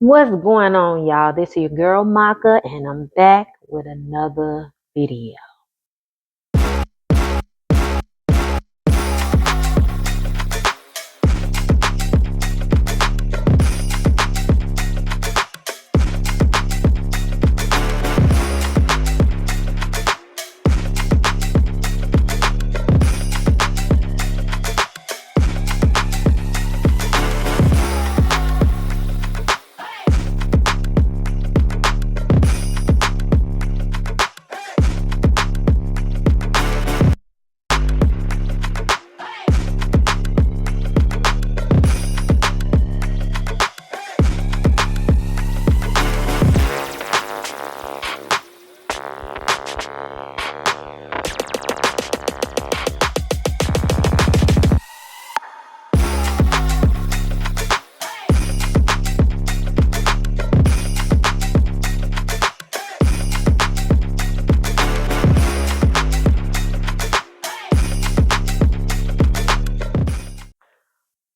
What's going on, y'all? This is your girl Maka, and I'm back with another video.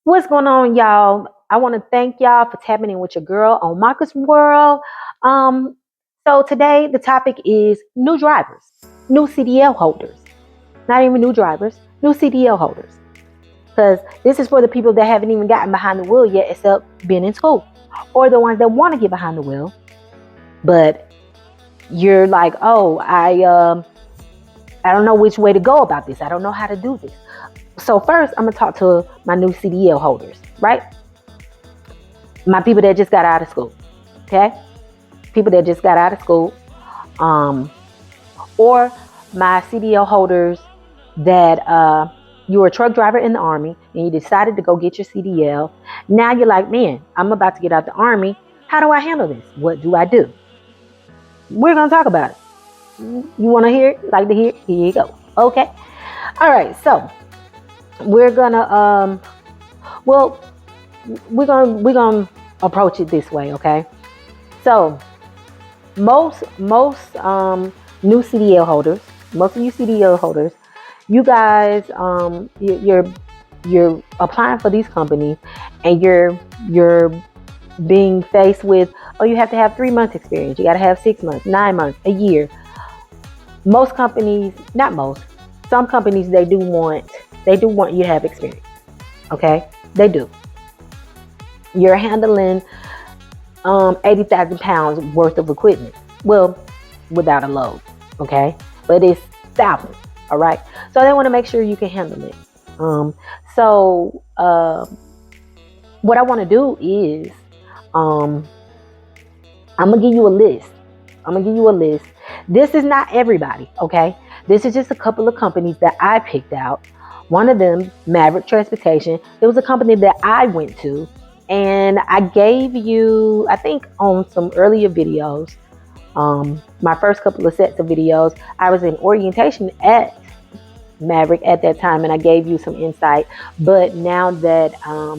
What's going on, y'all? I want to thank y'all for tapping in with your girl on Maka's World. Um, so today the topic is new drivers, new CDL holders. Not even new drivers, new CDL holders. Because this is for the people that haven't even gotten behind the wheel yet, except being in school, or the ones that want to get behind the wheel, but you're like, oh, I don't know which way to go about this. I don't know how to do this. So first, I'm going to talk to my new CDL holders, right? My people that just got out of school, okay? People that just got out of school. Or my CDL holders that you were a truck driver in the Army and you decided to go get your CDL. Now you're like, man, I'm about to get out the Army. How do I handle this? What do I do? We're going to talk about it. You want to hear it? Like to hear it? Here you go. Okay. All right. So we're gonna we're gonna approach it this way, okay? So most new CDL holders, most of you CDL holders, you guys you're applying for these companies and you're being faced with, oh, you have to have 3 months experience, you got to have 6 months, 9 months, a year. Most companies, not most, some companies, they do want you to have experience. Okay, they do. You're handling 80,000 pounds worth of equipment. Well, without a load. Okay, but it's thousands. All right, so they want to make sure you can handle it. What I want to do is, I'm gonna give you a list. This is not everybody. Okay, this is just a couple of companies that I picked out. One of them, Maverick Transportation. It was a company that I went to, and I gave you, I think on some earlier videos, my first couple of sets of videos, I was in orientation at Maverick at that time, and I gave you some insight. But now that I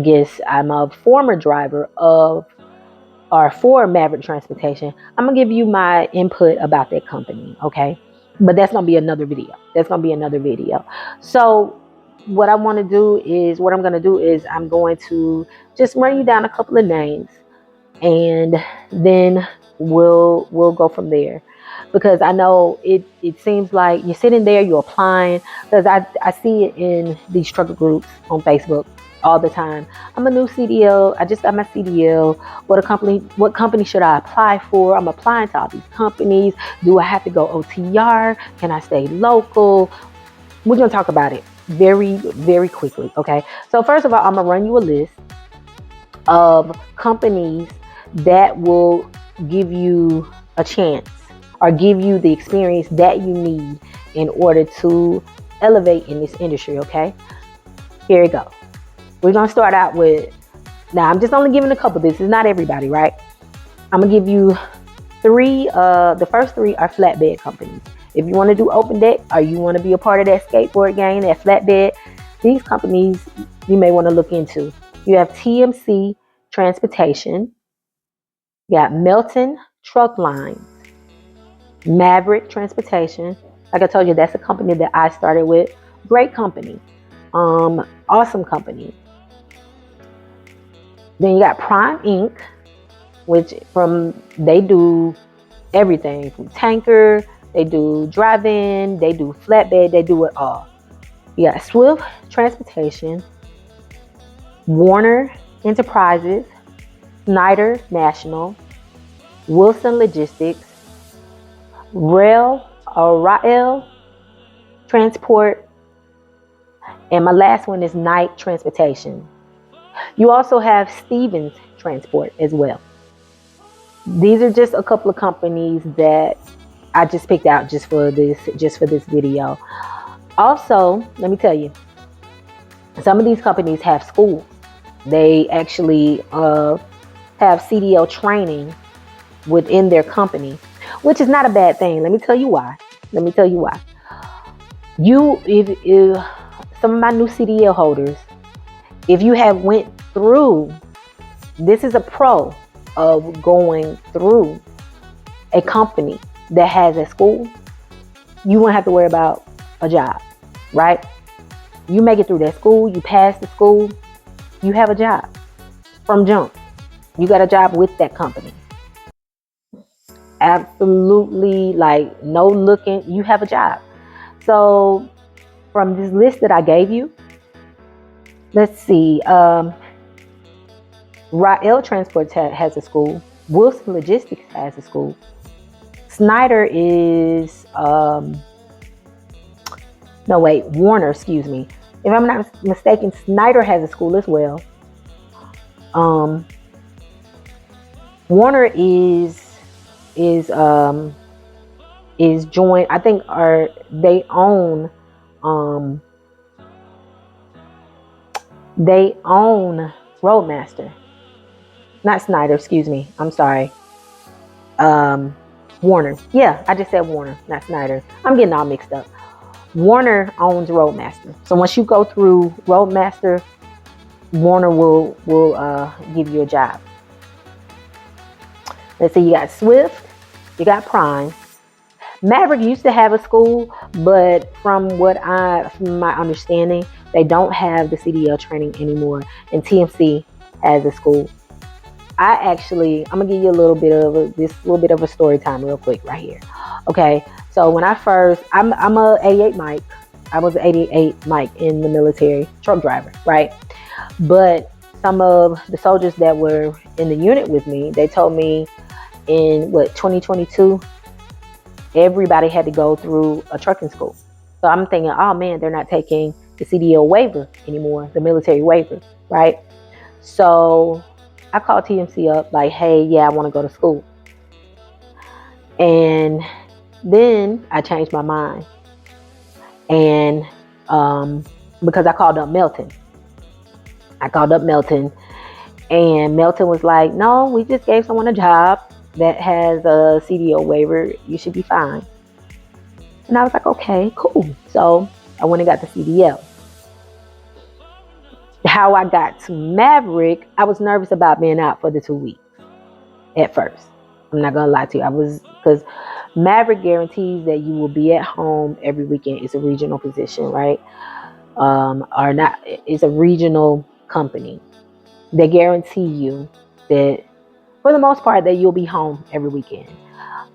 guess I'm a former driver for Maverick Transportation, I'm gonna give you my input about that company, okay? But that's gonna be another video. So what I'm gonna do is I'm going to just run you down a couple of names, and then we'll go from there. Because I know it seems like you're sitting there, you're applying, because I see it in these trucker groups on Facebook all the time. I'm a new CDL. I just got my CDL. What company should I apply for? I'm applying to all these companies. Do I have to go OTR? Can I stay local? We're going to talk about it very, very quickly. Okay. So first of all, I'm going to run you a list of companies that will give you a chance or give you the experience that you need in order to elevate in this industry. Okay. Here we go. We're going to start out with, now I'm just only giving a couple. This is not everybody, right? I'm going to give you three. The first three are flatbed companies. If you want to do open deck or you want to be a part of that skateboard gang, that flatbed, these companies you may want to look into. You have TMC Transportation. You got Melton Truck Lines. Maverick Transportation. Like I told you, that's a company that I started with. Great company. Awesome company. Then you got Prime Inc., which they do everything from tanker, they do drive-in, they do flatbed, they do it all. You got Swift Transportation, Warner Enterprises, Snyder National, Wilson Logistics, Rail Transport, and my last one is Knight Transportation. You also have Stevens Transport as well. These are just a couple of companies that I just picked out just for this video. Also, let me tell you, some of these companies have schools. They actually have CDL training within their company, which is not a bad thing. Let me tell you why. If some of my new CDL holders, if you have went through, this is a pro of going through a company that has a school, you won't have to worry about a job, right? You make it through that school, you pass the school, you have a job from jump. You got a job with that company. Absolutely, like no looking, you have a job. So from this list that I gave you, let's see, Rail Transport has a school. Wilson Logistics has a school. Snyder is, Warner, excuse me. If I'm not mistaken, Snyder has a school as well. Warner is joined, I think they own Roadmaster. Not Snyder, excuse me. I'm sorry. Warner. Yeah, I just said Warner, not Snyder. I'm getting all mixed up. Warner owns Roadmaster. So once you go through Roadmaster, Warner will give you a job. Let's see, you got Swift, you got Prime. Maverick used to have a school, but from my understanding, they don't have the CDL training anymore, and TMC has a school. I'm gonna give you a little bit of a story time real quick right here. Okay, so when I'm a 88 Mike. I was an 88 Mike in the military, truck driver, right? But some of the soldiers that were in the unit with me, they told me in 2022, everybody had to go through a trucking school. So I'm thinking, oh man, they're not taking the CDL waiver anymore, the military waiver, right? So I called TMC up like, hey, yeah, I want to go to school. And then I changed my mind. And because I called up Melton. And Melton was like, no, we just gave someone a job that has a CDL waiver. You should be fine. And I was like, okay, cool. So I went and got the CDL. How I got to Maverick, I was nervous about being out for the 2 weeks at first. I'm not going to lie to you. Because Maverick guarantees that you will be at home every weekend. It's a regional position, right? It's a regional company. They guarantee you that, for the most part, that you'll be home every weekend.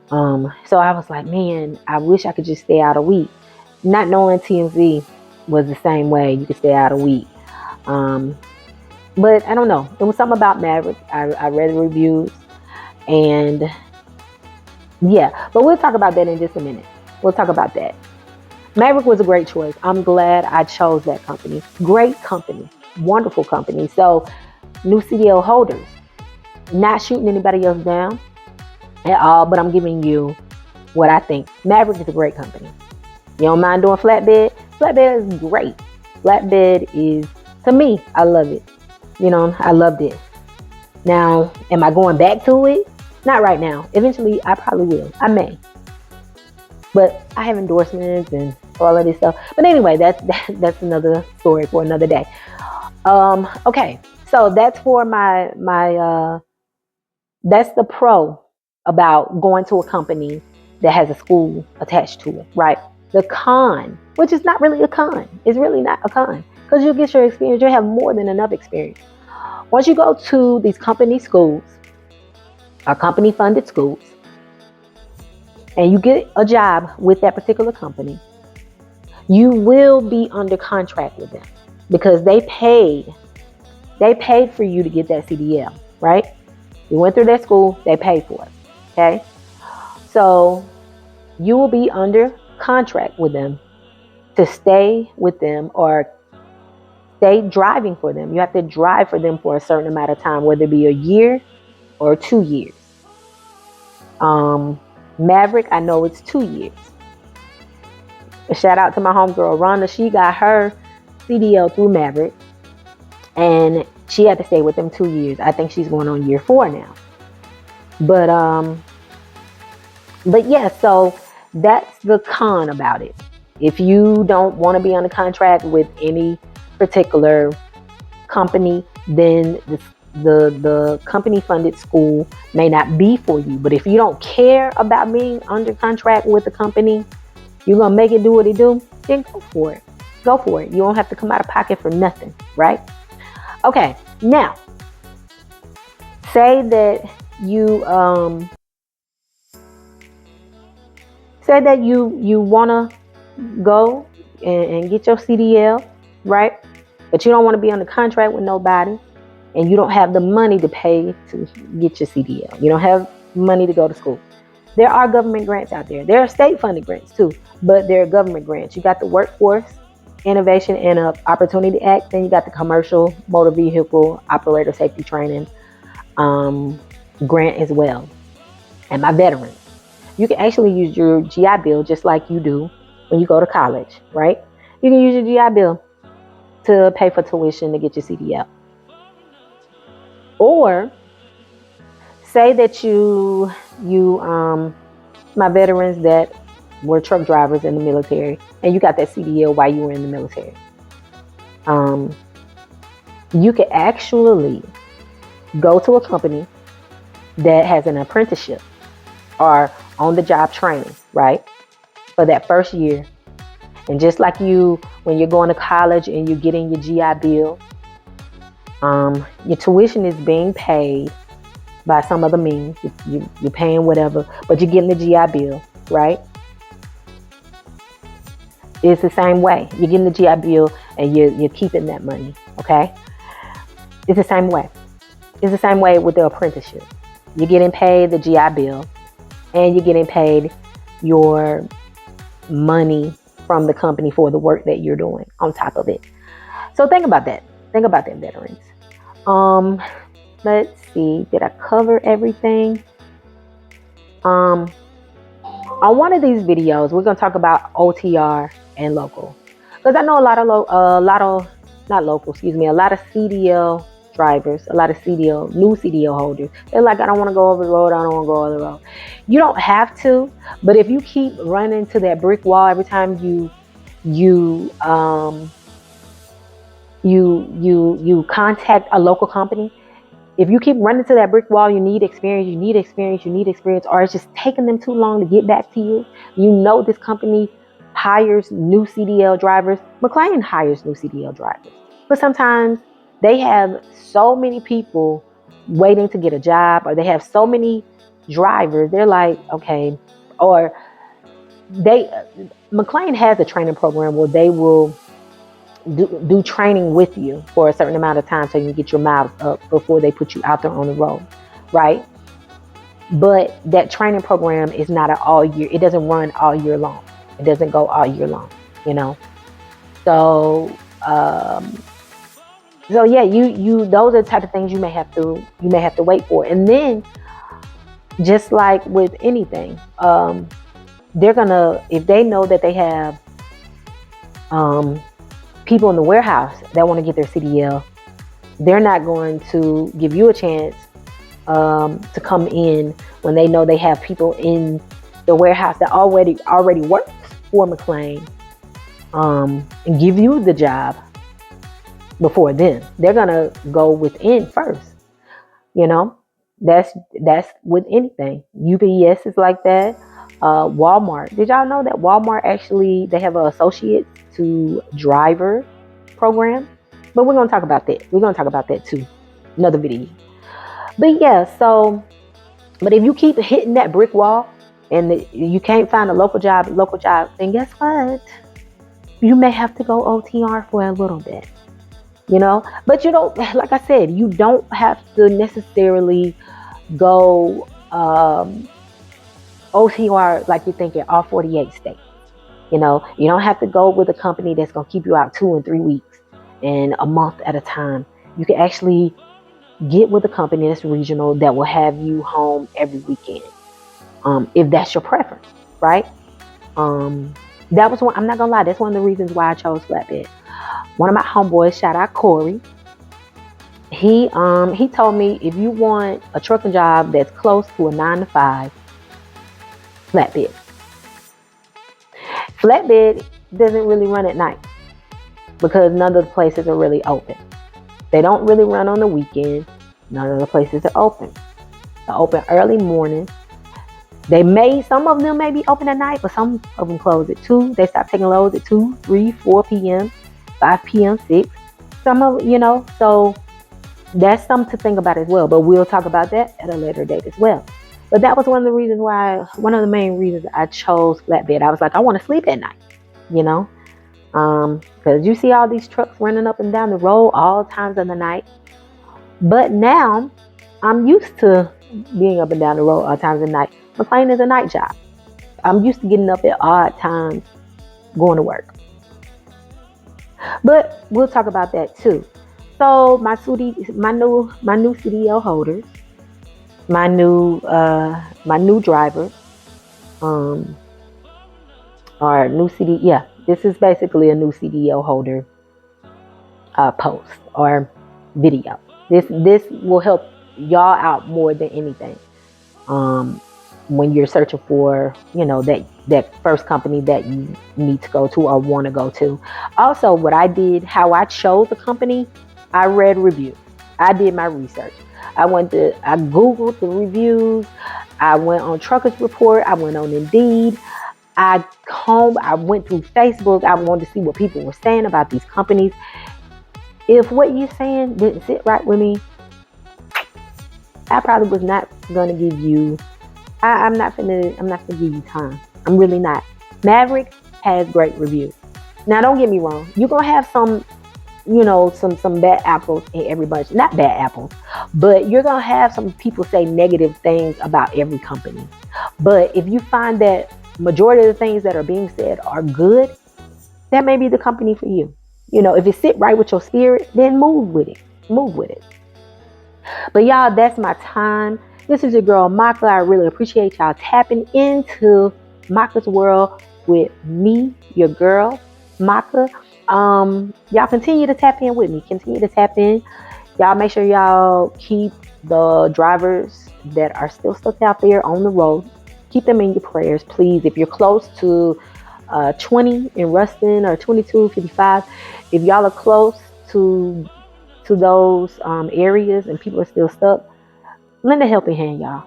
So I was like, man, I wish I could just stay out a week. Not knowing TMZ was the same way. You could stay out a week. But I don't know. It was something about Maverick. I read the reviews, and yeah, but we'll talk about that in just a minute. We'll talk about that. Maverick was a great choice. I'm glad I chose that company. Great company. Wonderful company. So, new CDL holders, not shooting anybody else down at all, but I'm giving you what I think. Maverick is a great company. You don't mind doing flatbed? Flatbed is great. Flatbed is, to me, I love it. I loved it. Now, am I going back to it? Not right now. Eventually, I probably will. I may. But I have endorsements and all of this stuff. But anyway, that's another story for another day. Okay, so that's for my that's the pro about going to a company that has a school attached to it, right? The con, which is not really a con, it's really not a con, because you'll get your experience. You'll have more than enough experience. Once you go to these company schools, or company funded schools, and you get a job with that particular company, you will be under contract with them because they paid for you to get that CDL, right? You went through that school, they paid for it. Okay. So you will be under contract with them to stay with them or stay driving for them. You have to drive for them for a certain amount of time, whether it be a year or 2 years. Maverick, I know it's 2 years. A shout out to my homegirl Rhonda. She got her CDL through Maverick, and she had to stay with them 2 years. I think she's going on year 4 now. But yeah, so that's the con about it. If you don't want to be on a contract with any particular company, then the company funded school may not be for you. But if you don't care about being under contract with the company, you're gonna make it do what it do, then go for it. Go for it. You don't have to come out of pocket for nothing, right? Okay, now say that you wanna go and get your CDL, right? But you don't want to be on the contract with nobody, and you don't have the money to pay to get your CDL. You don't have money to go to school. There are government grants out there. There are state-funded grants too, but there are government grants. You got the Workforce Innovation and Opportunity Act, then you got the Commercial Motor Vehicle Operator Safety Training grant as well. And my veterans, you can actually use your GI Bill just like you do when you go to college, right? You can use your GI Bill to pay for tuition to get your CDL. Or say that my veterans that were truck drivers in the military, and you got that CDL while you were in the military. You can actually go to a company that has an apprenticeship or on-the-job training, right? For that first year. And just like when you're going to college and you're getting your GI Bill, your tuition is being paid by some other means. You're paying whatever, but you're getting the GI Bill, right? It's the same way. You're getting the GI Bill and you're keeping that money, okay? It's the same way. It's the same way with the apprenticeship. You're getting paid the GI Bill and you're getting paid your money from the company for the work that you're doing on top of it. So think about that. Think about that, veterans. Let's see. Did I cover everything? On one of these videos, we're gonna talk about OTR and local, because I know a lot of CDL drivers, a lot of new CDL holders. They're like, I don't want to go over the road. I don't want to go over the road. You don't have to, but if you keep running to that brick wall every time you contact a local company, if you keep running to that brick wall, you need experience, or it's just taking them too long to get back to you. You know this company hires new CDL drivers. McLean hires new CDL drivers. But sometimes they have so many people waiting to get a job, or they have so many drivers. They're like, okay, or McLean has a training program where they will do training with you for a certain amount of time so you can get your miles up before they put you out there on the road, right? But that training program is not an all year. It doesn't run all year long. It doesn't go all year long, So, yeah, you those are the type of things you may have to wait for. And then, just like with anything, they're gonna, if they know that they have people in the warehouse that want to get their CDL, they're not going to give you a chance to come in when they know they have people in the warehouse that already works for McLean and give you the job before then. They're gonna go within first. That's with anything. UPS is like that. Walmart. Did y'all know that Walmart actually, they have an associate to driver program? But we're gonna talk about that. We're gonna talk about that too. another video. But yeah, so, but if you keep hitting that brick wall and you can't find a local job, then guess what? You may have to go OTR for a little bit, But you don't, like I said, you don't have to necessarily go OTR like you think in all 48 states. You don't have to go with a company that's going to keep you out 2 and 3 weeks and a month at a time. You can actually get with a company that's regional that will have you home every weekend, if that's your preference, right? That was one. I'm not gonna lie. That's one of the reasons why I chose flatbed. One of my homeboys, shout out Corey. He told me, if you want a trucking job that's close to a 9 to 5, flatbed. Flatbed doesn't really run at night because none of the places are really open. They don't really run on the weekend. None of the places are open. They're open early morning. Some of them may be open at night, but some of them close at 2. They stop taking loads at 2, 3, 4 p.m., 5 p.m., 6. Some of, so that's something to think about as well. But we'll talk about that at a later date as well. But that was one of the main reasons I chose flatbed. I was like, I want to sleep at night, because you see all these trucks running up and down the road all times of the night. But now I'm used to being up and down the road all times of the night. McLean is a night job. I'm used to getting up at odd times, going to work. But we'll talk about that too. So my new Cdl holders, my new drivers, or new CD. Yeah, this is basically a new CDL holder post or video. This will help y'all out more than anything. When you're searching for, that first company that you need to go to or want to go to. Also, what I did, how I chose a company, I read reviews. I did my research. I Googled the reviews. I went on Truckers Report. I went on Indeed. I went through Facebook. I wanted to see what people were saying about these companies. If what you're saying didn't sit right with me, I probably was not going to give you. I'm not gonna give you time. I'm really not. Maverick has great reviews. Now, don't get me wrong. You're gonna have some, some bad apples in every bunch. Not bad apples, but you're gonna have some people say negative things about every company. But if you find that majority of the things that are being said are good, that may be the company for you. If it sit right with your spirit, then move with it. Move with it. But y'all, that's my time. This is your girl, Maka. I really appreciate y'all tapping into Maka's world with me, your girl, Maka. Y'all continue to tap in with me. Continue to tap in. Y'all make sure y'all keep the drivers that are still stuck out there on the road. Keep them in your prayers, please. If you're close to 20 in Ruston or 2255, if y'all are close to those areas and people are still stuck, lend a helping hand, y'all.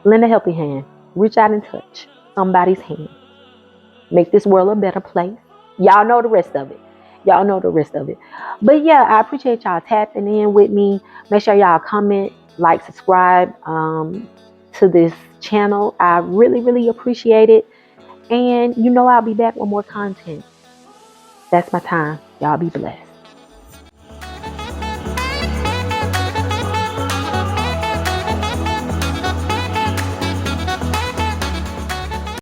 Lend a helping hand. Reach out and touch somebody's hand. Make this world a better place. Y'all know the rest of it. But yeah, I appreciate y'all tapping in with me. Make sure y'all comment, like, subscribe to this channel. I really, really appreciate it. And I'll be back with more content. That's my time. Y'all be blessed.